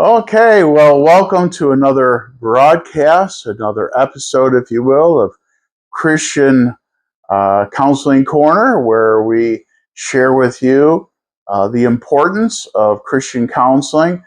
Okay, well, welcome to another broadcast, another episode, if you will, of Christian Counseling Corner, where we share with you the importance of Christian counseling.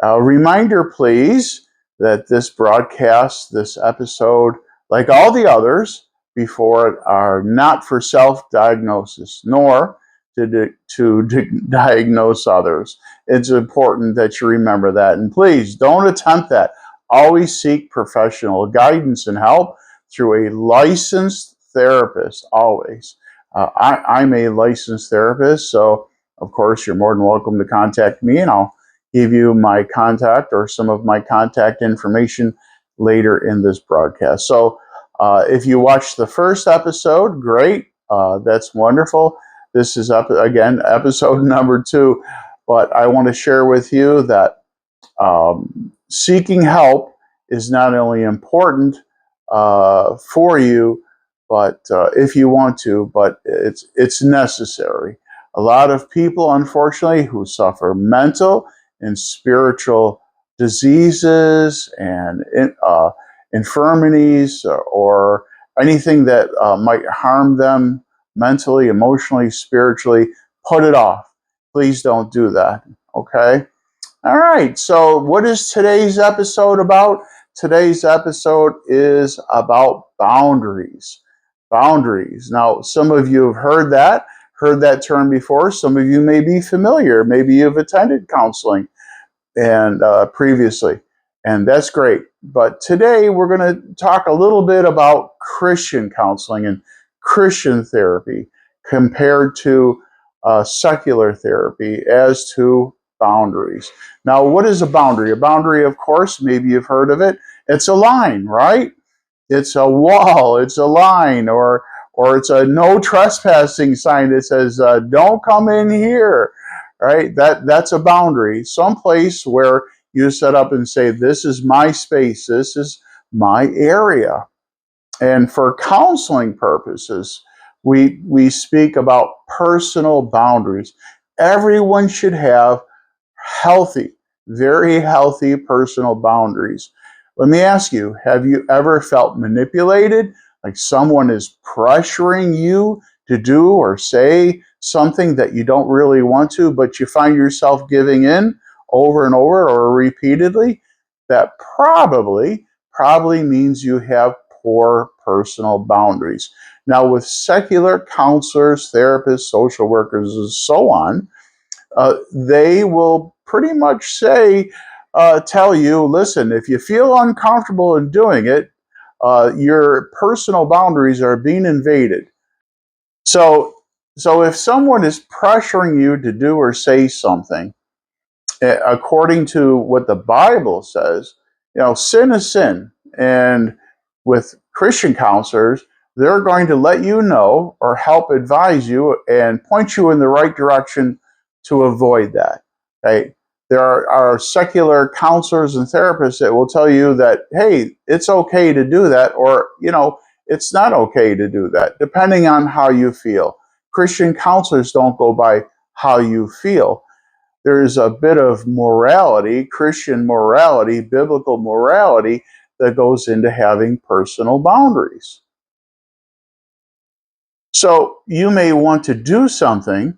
Reminder, please, that this broadcast, this episode, like all the others before it, are not for self-diagnosis, nor to diagnose others. It's important that you remember that. And please don't attempt that. Always seek professional guidance and help through a licensed therapist, always. I'm a licensed therapist, so of course you're more than welcome to contact me, and I'll give you my contact or some of my contact information later in this broadcast. So if you watched the first episode, great. That's wonderful. This is again episode number 2, but I want to share with you that seeking help is not only important for you, but if you want to, but it's necessary. A lot of people, unfortunately, who suffer mental and spiritual diseases and infirmities or anything that might harm them mentally, emotionally, spiritually, put it off. Please don't do that. Okay? All right. So, what is today's episode about? Today's episode is about boundaries. Boundaries. Now, some of you have heard that term before. Some of you may be familiar. Maybe you've attended counseling and previously, and that's great. But today we're going to talk a little bit about Christian counseling and Christian therapy compared to secular therapy as to boundaries. Now, what is a boundary? A boundary, of course, maybe you've heard of it. It's a line, right? It's a wall. It's a line, or it's a no trespassing sign that says "Don't come in here." Right? That's a boundary. Someplace where you set up and say, "This is my space. This is my area." And for counseling purposes, we speak about personal boundaries. Everyone should have healthy, very healthy personal boundaries. Let me ask you, have you ever felt manipulated? Like someone is pressuring you to do or say something that you don't really want to, but you find yourself giving in over and over or repeatedly? That probably means you have poor personal boundaries. Now, with secular counselors, therapists, social workers, and so on, they will pretty much tell you, listen, if you feel uncomfortable in doing it, your personal boundaries are being invaded. So, so if someone is pressuring you to do or say something, according to what the Bible says, sin is sin. And with Christian counselors, they're going to let you know or help advise you and point you in the right direction to avoid that. Okay? There are secular counselors and therapists that will tell you that, hey, it's okay to do that, or, it's not okay to do that, depending on how you feel. Christian counselors don't go by how you feel. There's a bit of morality, Christian morality, biblical morality, that goes into having personal boundaries. So you may want to do something,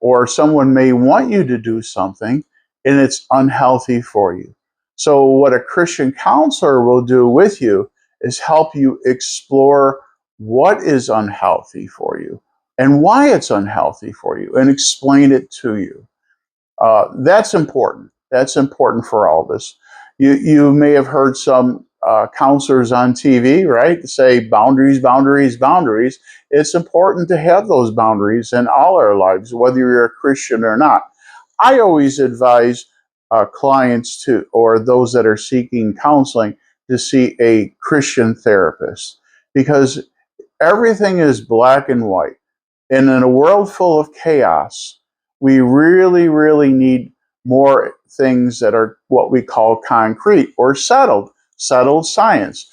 or someone may want you to do something, and it's unhealthy for you. So what a Christian counselor will do with you is help you explore what is unhealthy for you and why it's unhealthy for you, and explain it to you. That's important. That's important for all of us. You may have heard some counselors on TV, right, say boundaries, boundaries, boundaries. It's important to have those boundaries in all our lives, whether you're a Christian or not. I always advise clients or those that are seeking counseling, to see a Christian therapist, because everything is black and white. And in a world full of chaos, we really, really need more things that are what we call concrete or settled science.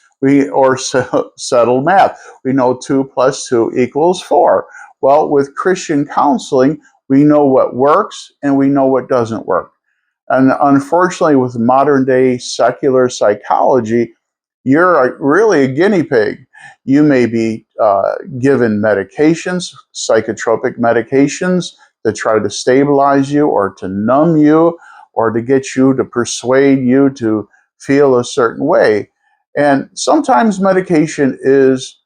Settled math. We know 2 + 2 = 4. Well, with Christian counseling, we know what works and we know what doesn't work. And unfortunately, with modern day secular psychology, you're really a guinea pig. You may be given medications, psychotropic medications, to try to stabilize you or to numb you or to get you to persuade you to feel a certain way. And sometimes medication is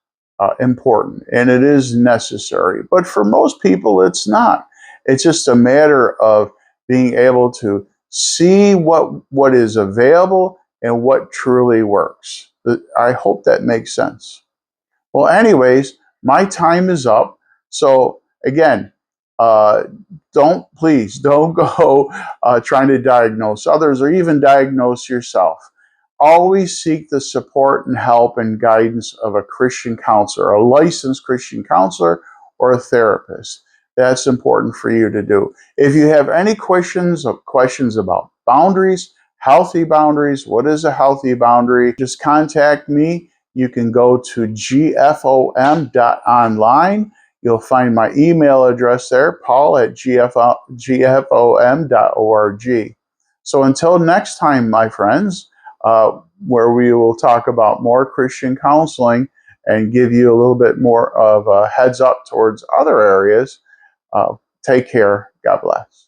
important and it is necessary, but for most people, it's not. It's just a matter of being able to see what is available and what truly works. I hope that makes sense. Well, anyways, my time is up. So again, uh, don't go trying to diagnose others or even diagnose yourself. Always seek the support and help and guidance of a Christian counselor, a licensed Christian counselor, or a therapist. That's important for you to do. If you have any questions about boundaries, healthy boundaries, what is a healthy boundary, just contact me. You can go to gfom.online. You'll find my email address there, paul@gfom.org. So until next time, my friends, where we will talk about more Christian counseling and give you a little bit more of a heads up towards other areas. Take care. God bless.